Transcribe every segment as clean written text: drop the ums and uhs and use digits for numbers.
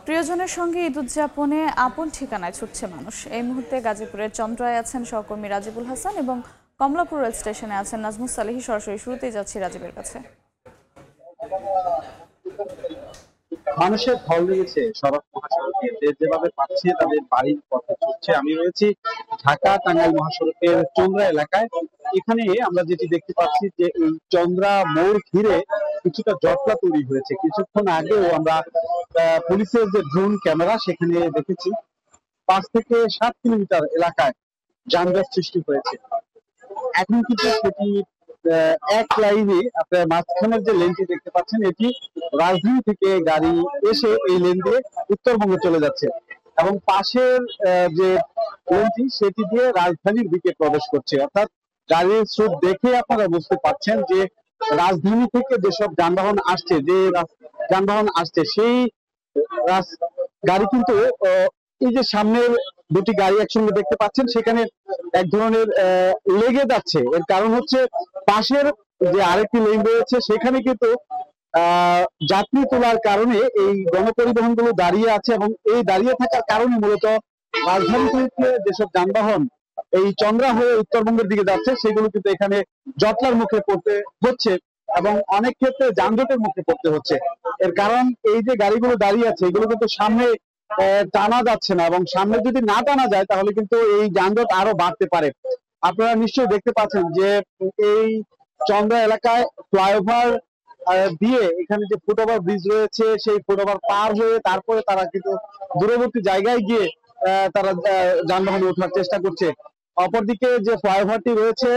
প্রিয়জনের সঙ্গে ঈদ উদযাপনে আপন ঠিকানায় ছুটছে মানুষ। এই মুহূর্তে গাজীপুরের চন্দ্রায় আছেন সহকর্মী রাজিবুল হাসান এবং কমলাপুর রেল স্টেশনে আছেন নাজমুস সালেহী। সরাসরি শুরুতেই যাচ্ছি রাজীবের কাছে। মানুষের ঢল লেগেছে সড়ক মহাসড়কে, যে যেভাবে পাচ্ছে তাদের বাড়ির পথে ছুটছে। আমি রয়েছি ঢাকা টাঙ্গাইল মহাসড়কের চন্দ্রা এলাকায়। এখানে আমরা যেটি দেখতে পাচ্ছি যে এই চন্দ্রা মোড় ঘিরে কিছুটা জটলা তৈরি হয়েছে। কিছুক্ষণ আগেও আমরা পুলিশের যে ড্রোন ক্যামেরা সেখানে দেখেছি 5 থেকে 7 কিলোমিটার এলাকায় যানজট সৃষ্টি হয়েছে। এখন কিন্তু সেটি এক লাইনে আপনার মাঝখানের যে লেনটি দেখতে পাচ্ছেন, এটি রাজধানী থেকে গাড়ি এসে এই লেন দিয়ে উত্তরবঙ্গে চলে যাচ্ছে এবং পাশের যে লেনটি সেটি দিয়ে রাজধানীর দিকে প্রবেশ করছে। অর্থাৎ গাড়ির স্রোত দেখে আপনারা বুঝতে পারছেন যে রাজধানী থেকে যেসব যানবাহন আসছে, সেই গাড়ি কিন্তু এই যে সামনের দুটি গাড়ি একসঙ্গে দেখতে পাচ্ছেন সেখানে এক ধরনের লেগে যাচ্ছে। এর কারণ হচ্ছে পাশের যে আরেকটি লেন রয়েছে সেখানে কিন্তু যাত্রী তোলার কারণে এই গণপরিবহন গুলো দাঁড়িয়ে আছে এবং এই দাঁড়িয়ে থাকার কারণে মূলত রাজধানী থেকে যেসব যানবাহন এই চন্দ্রা হয়ে উত্তরবঙ্গের দিকে যাচ্ছে সেগুলো কিন্তু এখানে জটলার মুখে পড়তে হচ্ছে এবং অনেক ক্ষেত্রে যানজটের মুখে পড়তে হচ্ছে। এর কারণ এই যে গাড়িগুলো দাঁড়িয়ে আছে এগুলো কিন্তু সামনে টানা যাচ্ছে না, এবং সামনে যদি না টানা যায় তাহলে কিন্তু এই যানজট আরো বাড়তে পারে। আপনারা নিশ্চয়ই দেখতে পাচ্ছেন যে এই চন্দ্রা এলাকায় ফ্লাইওভার দিয়ে এখানে যে ফুটওভার ব্রিজ রয়েছে সেই ফুটওভার পার হয়ে তারপরে তারা কিন্তু দূরবর্তী জায়গায় গিয়ে তারা যানবাহনে ওঠার চেষ্টা করছে। অপরদিকে যে ফ্লাইওভারটি রয়েছে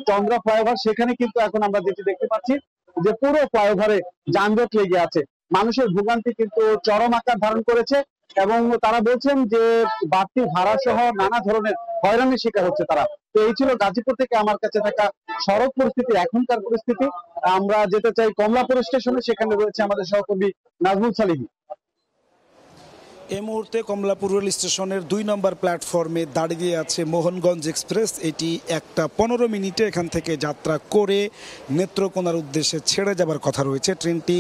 চন্দ্রা ফ্লাইওভার, সেখানে কিন্তু এখন আমরা যেটি দেখতে পাচ্ছি যে পুরো ফ্লাইওভারে যানজট লেগে আছে। মানুষের ভোগান্তি কিন্তু চরম আকার ধারণ করেছে এবং তারা বলছেন যে বাড়তি ভাড়া সহ নানা ধরনের হয়রানির শিকার হচ্ছে তারা। তো এই ছিল গাজীপুর থেকে আমার কাছে থাকা সড়ক পরিস্থিতি, এখনকার পরিস্থিতি। আমরা যেতে চাই কমলাপুর স্টেশনে, সেখানে রয়েছে আমাদের সহকর্মী নাজমুল সালেহী। এই মুহূর্তে কমলাপুর রেল স্টেশনের 2 নম্বর প্ল্যাটফর্মে দাঁড়িয়ে আছে মোহনগঞ্জ এক্সপ্রেস। এটি 1টা 15 মিনিটে এখান থেকে যাত্রা করে নেত্রকোনার উদ্দেশ্যে ছেড়ে যাবার কথা রয়েছে। ট্রেনটি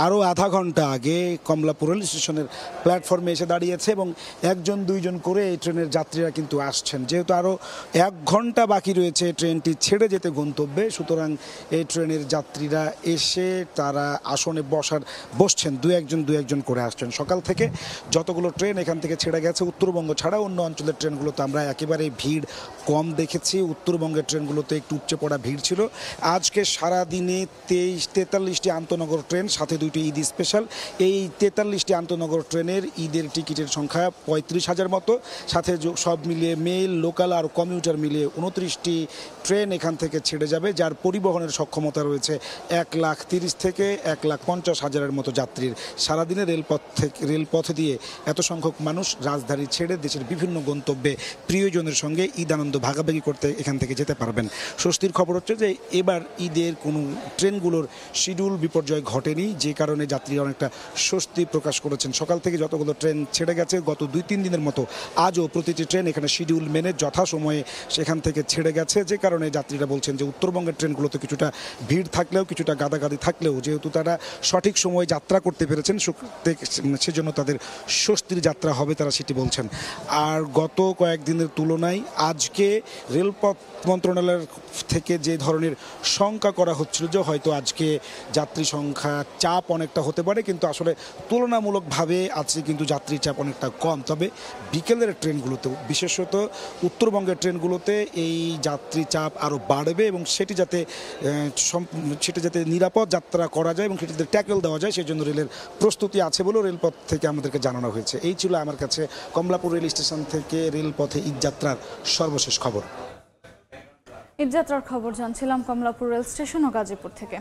আরও আধা ঘন্টা আগে কমলাপুর রেল স্টেশনের প্ল্যাটফর্মে এসে দাঁড়িয়েছে এবং 1-2জন করে এই ট্রেনের যাত্রীরা কিন্তু আসছেন। যেহেতু আরও 1 ঘন্টা বাকি রয়েছে ট্রেনটি ছেড়ে যেতে গন্তব্যে, সুতরাং এই ট্রেনের যাত্রীরা এসে তারা আসনে বসছেন, দু একজন করে আসছেন। সকাল থেকে যতগুলো ট্রেন এখান থেকে ছেড়ে গেছে, উত্তরবঙ্গ ছাড়া অন্য অঞ্চলের ট্রেনগুলোতে আমরা একেবারে ভিড় কম দেখেছি। উত্তরবঙ্গের ট্রেনগুলোতে একটু উপচে পড়া ভিড় ছিল। আজকে সারাদিনে 43টি আন্তনগর ট্রেন, সাথে 2টি ঈদ স্পেশাল। এই 43টি আন্তনগর ট্রেনের ঈদের টিকিটের সংখ্যা 35,000 মতো, সাথে সব মিলিয়ে মেল, লোকাল আর কমিউটার মিলিয়ে 29টি ট্রেন এখান থেকে ছেড়ে যাবে, যার পরিবহনের সক্ষমতা রয়েছে 1,30,000 থেকে 1,50,000-এর মতো যাত্রীর। সারাদিনে রেলপথ দিয়ে এত সংখ্যক মানুষ রাজধানী ছেড়ে দেশের বিভিন্ন গন্তব্যে প্রিয়জনের সঙ্গে ঈদ আনন্দ ভাগাভাগি করতে এখান থেকে যেতে পারবেন। স্বস্তির খবর হচ্ছে যে এবার ঈদের কোনো ট্রেনগুলোর শিডিউল বিপর্যয় ঘটেনি, যে কারণে যাত্রীরা অনেকটা স্বস্তি প্রকাশ করেছেন। সকাল থেকে যতগুলো ট্রেন ছেড়ে গেছে গত 2-3 দিনের মতো আজও প্রতিটি ট্রেন এখানে শিডিউল মেনে যথাসময়ে সেখান থেকে ছেড়ে গেছে, যে কারণে যাত্রীরা বলছেন যে উত্তরবঙ্গের ট্রেনগুলোতে কিছুটা ভিড় থাকলেও, কিছুটা গাদাগাদি থাকলেও যেহেতু তারা সঠিক সময়ে যাত্রা করতে পেরেছেন সেজন্য তাদের স্বস্তির যাত্রা হবে, তারা সেটি বলছেন। আর গত কয়েকদিনের তুলনায় আজকে রেলপথ মন্ত্রণালয়ের থেকে যে ধরনের শঙ্কা করা হচ্ছিল যে হয়তো আজকে যাত্রী সংখ্যা চাপ অনেকটা হতে পারে, কিন্তু আসলে তুলনামূলকভাবে আজকে কিন্তু যাত্রীর চাপ অনেকটা কম। তবে বিকেলের ট্রেনগুলোতেও, বিশেষত উত্তরবঙ্গের ট্রেনগুলোতে এই যাত্রী চাপ আরও বাড়বে এবং সেটি যাতে নিরাপদ যাত্রা করা যায় এবং সেটিতে ট্যাকেল দেওয়া যায় সেই জন্য রেলের প্রস্তুতি আছে বলেও রেলপথ থেকে আমাদেরকে জানানো হয়েছে। এই ছিল আমার কাছে কমলাপুর রেল স্টেশন থেকে রেলপথে ঈদযাত্রার সর্বশেষ খবর। ঈদযাত্রার খবর জানছিলাম কমলাপুর রেল স্টেশন ও গাজীপুর থেকে।